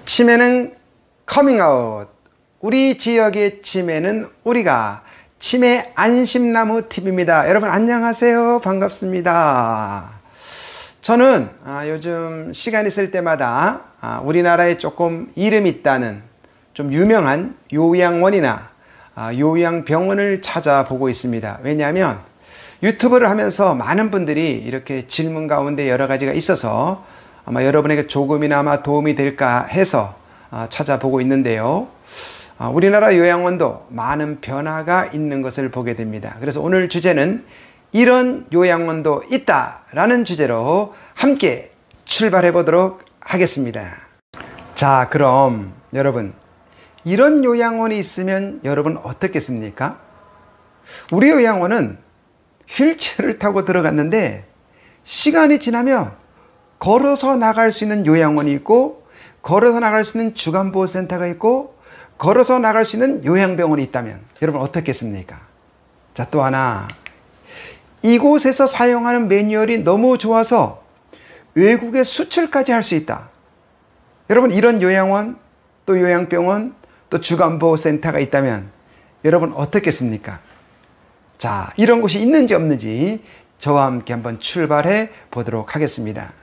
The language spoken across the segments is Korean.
치매는 커밍아웃. 우리 지역의 치매는 우리가 치매 안심나무 TV입니다. 여러분 안녕하세요. 반갑습니다. 저는 요즘 시간 있을 때마다 우리나라에 조금 이름 있다는 좀 유명한 요양원이나 요양병원을 찾아보고 있습니다. 왜냐하면 유튜브를 하면서 많은 분들이 이렇게 질문 가운데 여러 가지가 있어서 아마 여러분에게 조금이나마 도움이 될까 해서 찾아보고 있는데요. 우리나라 요양원도 많은 변화가 있는 것을 보게 됩니다. 그래서 오늘 주제는 이런 요양원도 있다라는 주제로 함께 출발해 보도록 하겠습니다. 자, 그럼 여러분, 이런 요양원이 있으면 여러분 어떻겠습니까? 우리 요양원은 휠체어를 타고 들어갔는데 시간이 지나면 걸어서 나갈 수 있는 요양원이 있고, 걸어서 나갈 수 있는 주간보호센터가 있고, 걸어서 나갈 수 있는 요양병원이 있다면 여러분 어떻겠습니까? 자, 또 하나, 이곳에서 사용하는 매뉴얼이 너무 좋아서 외국에 수출까지 할 수 있다. 여러분, 이런 요양원, 또 요양병원, 또 주간보호센터가 있다면 여러분 어떻겠습니까? 자, 이런 곳이 있는지 없는지 저와 함께 한번 출발해 보도록 하겠습니다.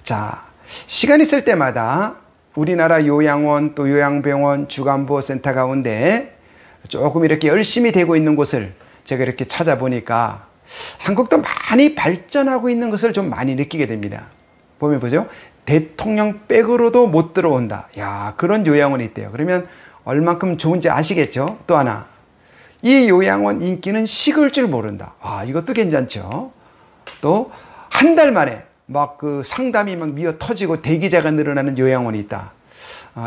자, 시간 있을 때마다 우리나라 요양원, 또 요양병원, 주간보호센터 가운데 조금 이렇게 열심히 되고 있는 곳을 제가 이렇게 찾아보니까 한국도 많이 발전하고 있는 것을 좀 많이 느끼게 됩니다. 보면 보죠. 대통령 백으로도 못 들어온다. 야, 그런 요양원이 있대요. 그러면 얼만큼 좋은지 아시겠죠? 또 하나, 이 요양원 인기는 식을 줄 모른다. 이것도 괜찮죠. 또 한 달 만에 막 그 상담이 막 미어 터지고 대기자가 늘어나는 요양원이 있다.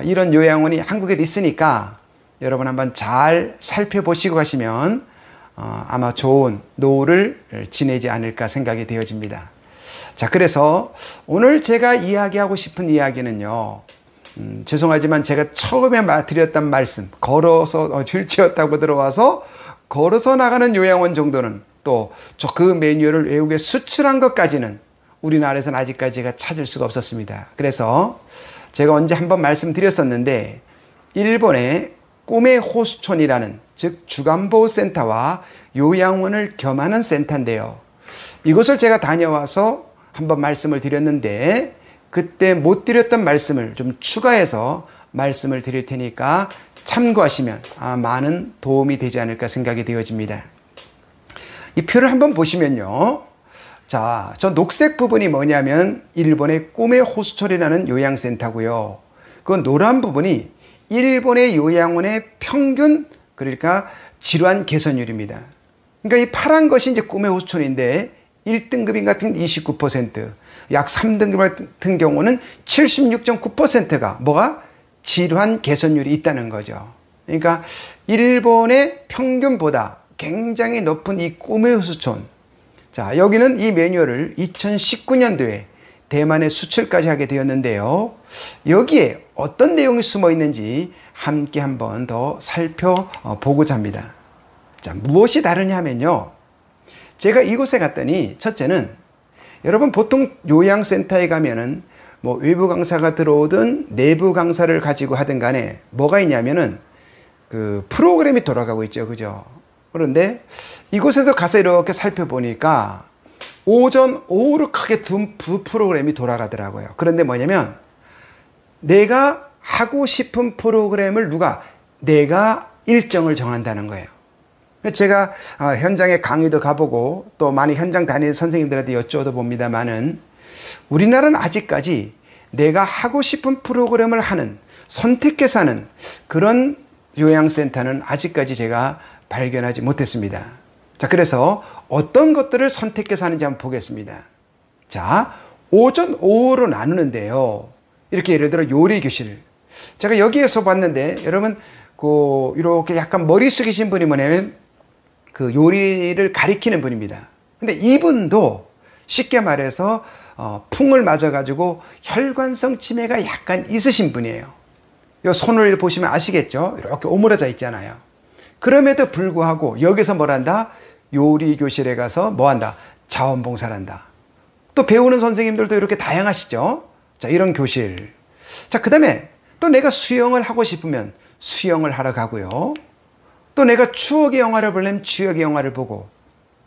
이런 요양원이 한국에도 있으니까 여러분 한번 잘 살펴보시고 가시면 아마 좋은 노후를 지내지 않을까 생각이 되어집니다. 자, 그래서 오늘 제가 이야기하고 싶은 이야기는요, 죄송하지만 제가 처음에 드렸던 말씀, 걸어서 휠체어 타고 들어와서 걸어서 나가는 요양원 정도는, 또 그 매뉴얼을 외국에 수출한 것까지는 우리나라에서는 아직까지 제가 찾을 수가 없었습니다. 그래서 제가 언제 한번 말씀드렸었는데, 일본의 꿈의 호수촌이라는, 즉 주간보호센터와 요양원을 겸하는 센터인데요, 이곳을 제가 다녀와서 한번 말씀을 드렸는데 그때 못 드렸던 말씀을 좀 추가해서 말씀을 드릴 테니까 참고하시면 많은 도움이 되지 않을까 생각이 되어집니다. 이 표를 한번 보시면요, 자, 저 녹색 부분이 뭐냐면 일본의 꿈의 호수촌이라는 요양센터고요, 그 노란 부분이 일본의 요양원의 평균, 그러니까 질환 개선율입니다. 그러니까 이 파란 것이 이제 꿈의 호수촌인데 1등급인 같은 29%, 약 3등급 같은 경우는 76.9%가 뭐가? 질환 개선율이 있다는 거죠. 그러니까 일본의 평균보다 굉장히 높은 이 꿈의 호수촌. 자, 여기는 이 매뉴얼을 2019년도에 대만에 수출까지 하게 되었는데요, 여기에 어떤 내용이 숨어 있는지 함께 한번 더 살펴보고자 합니다. 자, 무엇이 다르냐 하면요, 제가 이곳에 갔더니 첫째는, 여러분 보통 요양센터에 가면은 뭐 외부 강사가 들어오든 내부 강사를 가지고 하든 간에 뭐가 있냐면은 그 프로그램이 돌아가고 있죠. 그죠? 그런데 이곳에서 가서 이렇게 살펴보니까 오전, 오후로 크게 두 프로그램이 돌아가더라고요. 그런데 뭐냐면 내가 하고 싶은 프로그램을 내가 일정을 정한다는 거예요. 제가 현장에 강의도 가보고 또 많이 현장 다니는 선생님들한테 여쭤도 봅니다만은 우리나라는 아직까지 내가 하고 싶은 프로그램을 하는, 선택해서 하는 그런 요양센터는 아직까지 제가 발견하지 못했습니다. 자, 그래서 어떤 것들을 선택해서 하는지 한번 보겠습니다. 자, 오전, 오후로 나누는데요, 이렇게 예를 들어 요리 교실, 제가 여기에서 봤는데 여러분 이렇게 약간 머리 숙이신 분이 뭐냐면 그 요리를 가리키는 분입니다. 근데 이분도 쉽게 말해서 풍을 맞아가지고 혈관성 치매가 약간 있으신 분이에요. 이 손을 보시면 아시겠죠? 이렇게 오므려져 있잖아요. 그럼에도 불구하고 여기서 뭘 한다? 요리 교실에 가서 뭐 한다? 자원봉사를 한다. 또 배우는 선생님들도 이렇게 다양하시죠? 자, 이런 교실. 자, 그 다음에 또 내가 수영을 하고 싶으면 수영을 하러 가고요. 또 내가 추억의 영화를 보려면 추억의 영화를 보고,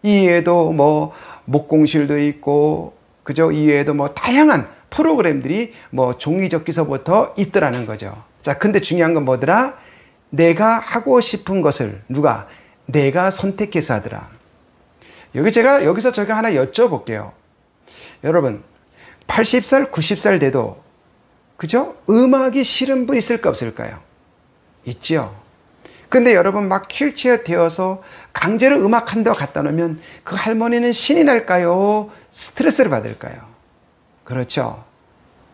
이외에도 뭐 목공실도 있고, 그죠? 이외에도 뭐 다양한 프로그램들이 뭐 종이접기서부터 있더라는 거죠. 자, 근데 중요한 건 뭐더라? 내가 하고 싶은 것을 내가 선택해서 하더라. 여기서 제가 하나 여쭤볼게요. 여러분, 80살, 90살 돼도, 그죠? 음악이 싫은 분 있을까 없을까요? 있지요. 근데 여러분 막 휠체어 되어서 강제로 음악 한 대 갖다 놓으면 그 할머니는 신이 날까요? 스트레스를 받을까요? 그렇죠.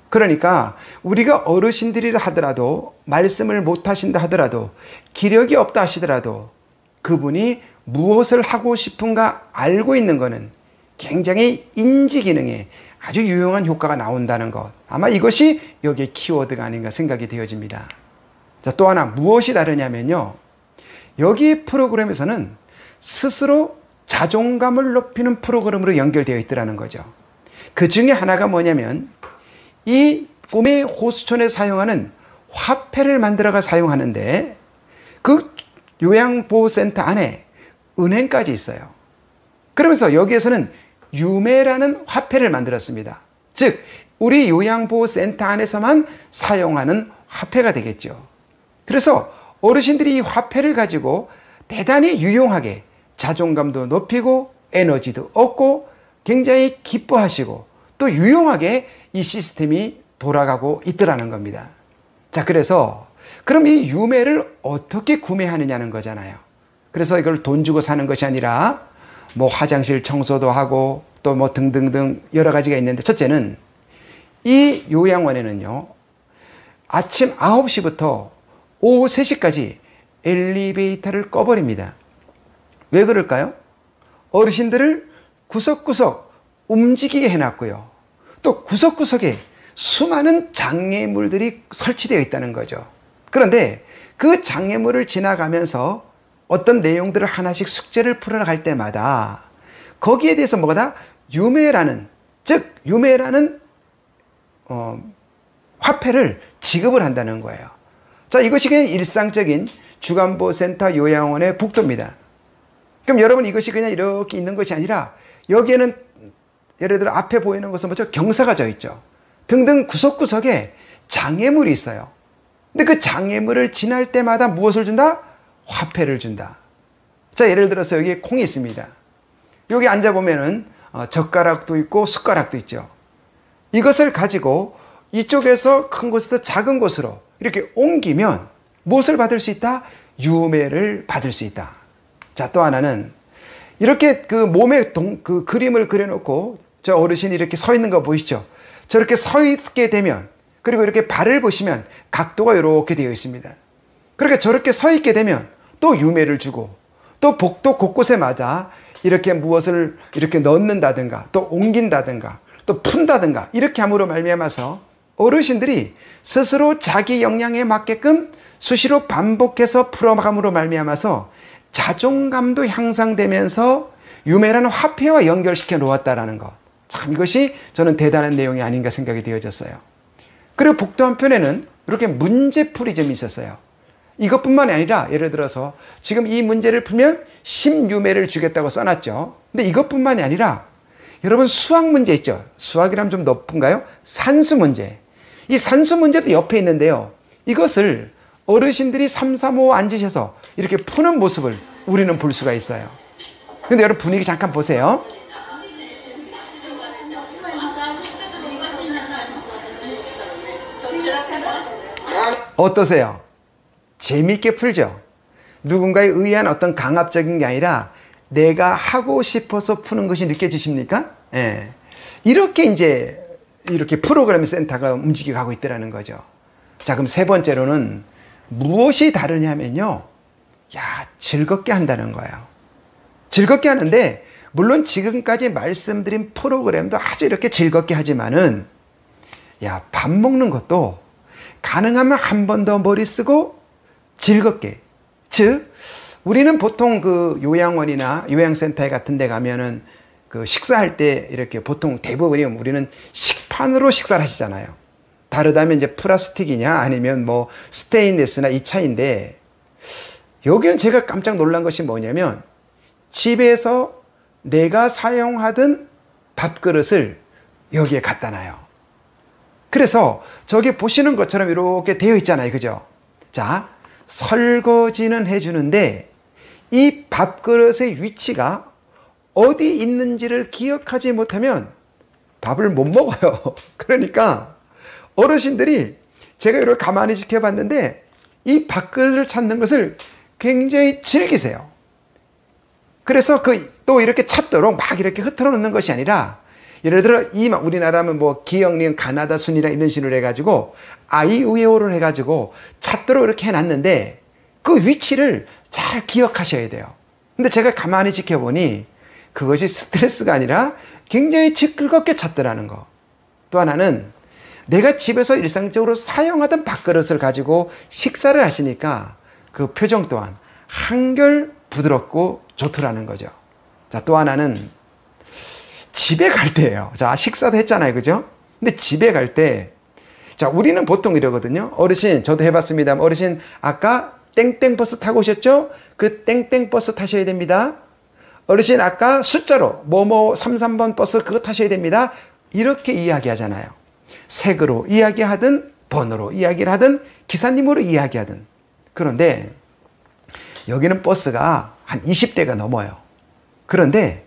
그러니까 우리가 어르신들이라 하더라도, 말씀을 못 하신다 하더라도, 기력이 없다 하시더라도 그분이 무엇을 하고 싶은가 알고 있는 것은 굉장히 인지 기능에 아주 유용한 효과가 나온다는 것. 아마 이것이 여기에 키워드가 아닌가 생각이 되어집니다. 자, 또 하나 무엇이 다르냐면요. 여기 프로그램에서는 스스로 자존감을 높이는 프로그램으로 연결되어 있더라는 거죠. 그 중에 하나가 뭐냐면 이 꿈의 호수촌에 사용하는 화폐를 만들어가 사용하는데, 그 요양보호센터 안에 은행까지 있어요. 그러면서 여기에서는 유매라는 화폐를 만들었습니다. 즉 우리 요양보호센터 안에서만 사용하는 화폐가 되겠죠. 그래서 어르신들이 이 화폐를 가지고 대단히 유용하게 자존감도 높이고 에너지도 얻고 굉장히 기뻐하시고 또 유용하게 이 시스템이 돌아가고 있더라는 겁니다. 자, 그래서 그럼 이 유매를 어떻게 구매하느냐는 거잖아요. 그래서 이걸 돈 주고 사는 것이 아니라 뭐 화장실 청소도 하고 또 뭐 등등등 여러 가지가 있는데, 첫째는 이 요양원에는요, 아침 9시부터 오후 3시까지 엘리베이터를 꺼버립니다. 왜 그럴까요? 어르신들을 구석구석 움직이게 해놨고요. 또 구석구석에 수많은 장애물들이 설치되어 있다는 거죠. 그런데 그 장애물을 지나가면서 어떤 내용들을 하나씩 숙제를 풀어갈 때마다 거기에 대해서 뭐가 유매라는 화폐를 지급을 한다는 거예요. 자, 이것이 그냥 일상적인 주간보호센터 요양원의 복도입니다. 그럼 여러분, 이것이 그냥 이렇게 있는 것이 아니라 여기에는 예를 들어 앞에 보이는 것은 뭐죠? 경사가 져 있죠. 등등 구석구석에 장애물이 있어요. 근데 그 장애물을 지날 때마다 무엇을 준다? 화폐를 준다. 자, 예를 들어서 여기에 콩이 있습니다. 여기 앉아보면은 젓가락도 있고 숟가락도 있죠. 이것을 가지고 이쪽에서 큰 곳에서 작은 곳으로 이렇게 옮기면 무엇을 받을 수 있다? 유매를 받을 수 있다. 자, 또 하나는 이렇게 그 몸에 그 그림을 그려놓고 저 어르신이 이렇게 서 있는 거 보이시죠? 저렇게 서 있게 되면, 그리고 이렇게 발을 보시면 각도가 이렇게 되어 있습니다. 그러니까 저렇게 서 있게 되면 또 유매를 주고, 또 복도 곳곳에마다 이렇게 무엇을 이렇게 넣는다든가 또 옮긴다든가 또 푼다든가 이렇게 함으로 말미암아서 어르신들이 스스로 자기 역량에 맞게끔 수시로 반복해서 풀어감으로 말미암아서 자존감도 향상되면서 유매라는 화폐와 연결시켜 놓았다라는 것. 참, 이것이 저는 대단한 내용이 아닌가 생각이 되어졌어요. 그리고 복도 한편에는 이렇게 문제풀이점이 있었어요. 이것뿐만 아니라 예를 들어서 지금 이 문제를 풀면 10유매를 주겠다고 써놨죠. 근데 이것뿐만이 아니라 여러분, 수학 문제 있죠. 수학이라면 좀 높은가요? 산수 문제. 이 산수 문제도 옆에 있는데요. 이것을 어르신들이 3, 3, 5 앉으셔서 이렇게 푸는 모습을 우리는 볼 수가 있어요. 근데 여러분, 분위기 잠깐 보세요. 어떠세요? 재미있게 풀죠. 누군가에 의한 어떤 강압적인 게 아니라 내가 하고 싶어서 푸는 것이 느껴지십니까? 예. 이렇게 프로그램 센터가 움직여가고 있더라는 거죠. 자, 그럼 세 번째로는 무엇이 다르냐면요. 즐겁게 한다는 거예요. 즐겁게 하는데, 물론 지금까지 말씀드린 프로그램도 아주 이렇게 즐겁게 하지만은, 밥 먹는 것도 가능하면 한 번 더 머리 쓰고 즐겁게. 즉, 우리는 보통 그 요양원이나 요양센터 같은 데 가면은 그 식사할 때 이렇게 보통 대부분이 우리는 식판으로 식사를 하시잖아요. 다르다면 이제 플라스틱이냐 아니면 뭐 스테인리스나 이 차이인데, 여기는 제가 깜짝 놀란 것이 뭐냐면 집에서 내가 사용하던 밥그릇을 여기에 갖다 놔요. 그래서 저기 보시는 것처럼 이렇게 되어 있잖아요. 그죠? 자, 설거지는 해주는데 이 밥그릇의 위치가 어디 있는지를 기억하지 못하면 밥을 못 먹어요. 그러니까 어르신들이 제가 이렇게 가만히 지켜봤는데 이 밥그릇을 찾는 것을 굉장히 즐기세요. 그래서 또 이렇게 찾도록 막 이렇게 흐트러 놓는 것이 아니라, 예를 들어 우리나라면 뭐 기역리은 가나다 순이라 이런 식으로 해가지고 아이우에오를 해가지고 찾도록 이렇게 해놨는데 그 위치를 잘 기억하셔야 돼요. 근데 제가 가만히 지켜보니 그것이 스트레스가 아니라 굉장히 즐겁게 찾더라는 거. 또 하나는 내가 집에서 일상적으로 사용하던 밥그릇을 가지고 식사를 하시니까 그 표정 또한 한결 부드럽고 좋더라는 거죠. 자, 또 하나는 집에 갈 때예요. 자, 식사도 했잖아요. 그죠? 근데 집에 갈 때, 자, 우리는 보통 이러거든요. 어르신, 저도 해봤습니다. 어르신, 아까 땡땡 버스 타고 오셨죠? 그 땡땡 버스 타셔야 됩니다. 어르신, 아까 숫자로 뭐뭐 33번 버스 그거 타셔야 됩니다. 이렇게 이야기하잖아요. 색으로 이야기하든 번호로 이야기를 하든 기사님으로 이야기하든. 그런데 여기는 버스가 한 20대가 넘어요. 그런데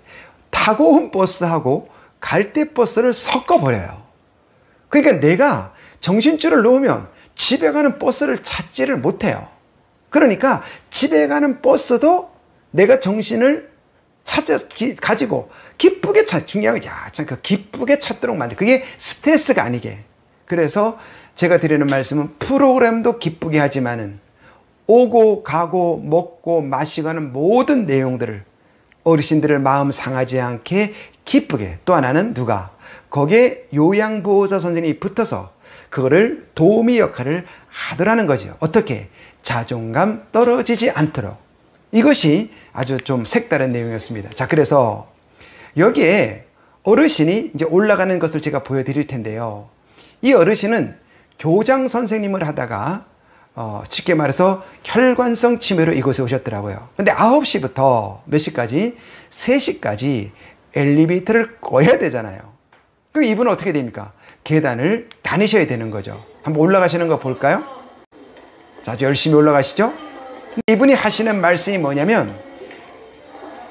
타고 온 버스하고 갈 때 버스를 섞어버려요. 그러니까 내가 정신줄을 놓으면 집에 가는 버스를 찾지를 못해요. 그러니까 집에 가는 버스도 내가 정신을 가지고 기쁘게 중요한 거, 참 그 기쁘게 찾도록 만들. 그게 스트레스가 아니게. 그래서 제가 드리는 말씀은 프로그램도 기쁘게 하지만은 오고 가고 먹고 마시고 하는 모든 내용들을 어르신들을 마음 상하지 않게 기쁘게. 또 하나는 누가? 거기에 요양보호사 선생님이 붙어서 그거를 도우미 역할을 하더라는 거죠. 어떻게? 자존감 떨어지지 않도록. 이것이 아주 좀 색다른 내용이었습니다. 자, 그래서 여기에 어르신이 이제 올라가는 것을 제가 보여드릴 텐데요. 이 어르신은 교장 선생님을 하다가 쉽게 말해서 혈관성 치매로 이곳에 오셨더라고요. 근데 9시부터 몇 시까지? 3시까지 엘리베이터를 꺼야 되잖아요. 그럼 이분은 어떻게 됩니까? 계단을 다니셔야 되는 거죠. 한번 올라가시는 거 볼까요? 자, 아주 열심히 올라가시죠? 이분이 하시는 말씀이 뭐냐면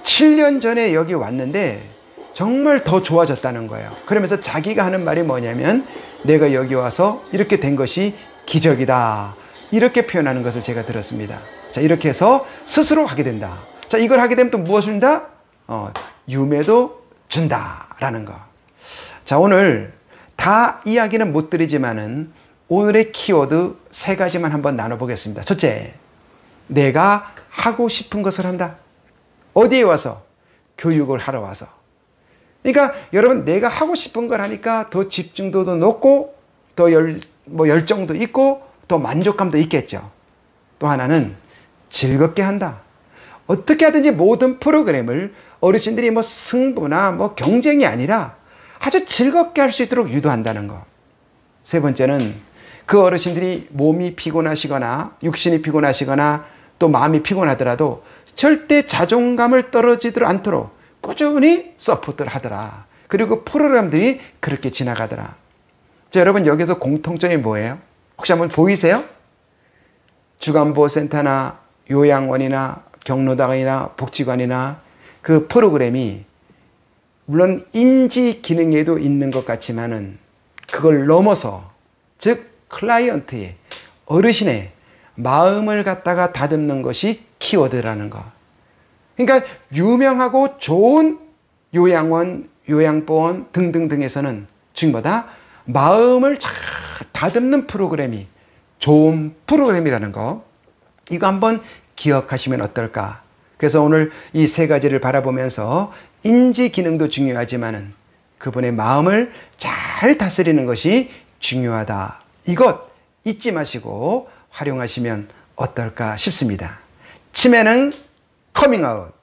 7년 전에 여기 왔는데 정말 더 좋아졌다는 거예요. 그러면서 자기가 하는 말이 뭐냐면 내가 여기 와서 이렇게 된 것이 기적이다. 이렇게 표현하는 것을 제가 들었습니다. 자, 이렇게 해서 스스로 하게 된다. 자, 이걸 하게 되면 또 무엇을 준다? 유매도 준다라는 거. 자, 오늘 다 이야기는 못 드리지만은 오늘의 키워드 3가지만 한번 나눠보겠습니다. 첫째, 내가 하고 싶은 것을 한다. 어디에 와서? 교육을 하러 와서. 그러니까 여러분, 내가 하고 싶은 걸 하니까 더 집중도도 높고 더 열정도 있고 더 만족감도 있겠죠. 또 하나는 즐겁게 한다. 어떻게 하든지 모든 프로그램을 어르신들이 뭐 승부나 뭐 경쟁이 아니라 아주 즐겁게 할 수 있도록 유도한다는 거. 3번째는 그 어르신들이 몸이 피곤하시거나 육신이 피곤하시거나 또 마음이 피곤하더라도 절대 자존감을 떨어지지 않도록 꾸준히 서포트를 하더라. 그리고 프로그램들이 그렇게 지나가더라. 자, 여러분, 여기서 공통점이 뭐예요? 혹시 한번 보이세요? 주간보호센터나 요양원이나 경로당이나 복지관이나 그 프로그램이 물론 인지 기능에도 있는 것 같지만은 그걸 넘어서, 즉 클라이언트의 어르신의 마음을 갖다가 다듬는 것이 키워드라는 거. 그러니까 유명하고 좋은 요양원, 요양보원 등등등에서는 지금보다 마음을 잘 다듬는 프로그램이 좋은 프로그램이라는 거. 이거 한번 기억하시면 어떨까. 그래서 오늘 이 3가지를 바라보면서 인지 기능도 중요하지만은 그분의 마음을 잘 다스리는 것이 중요하다. 이것 잊지 마시고 활용하시면 어떨까 싶습니다. 치매는 커밍아웃.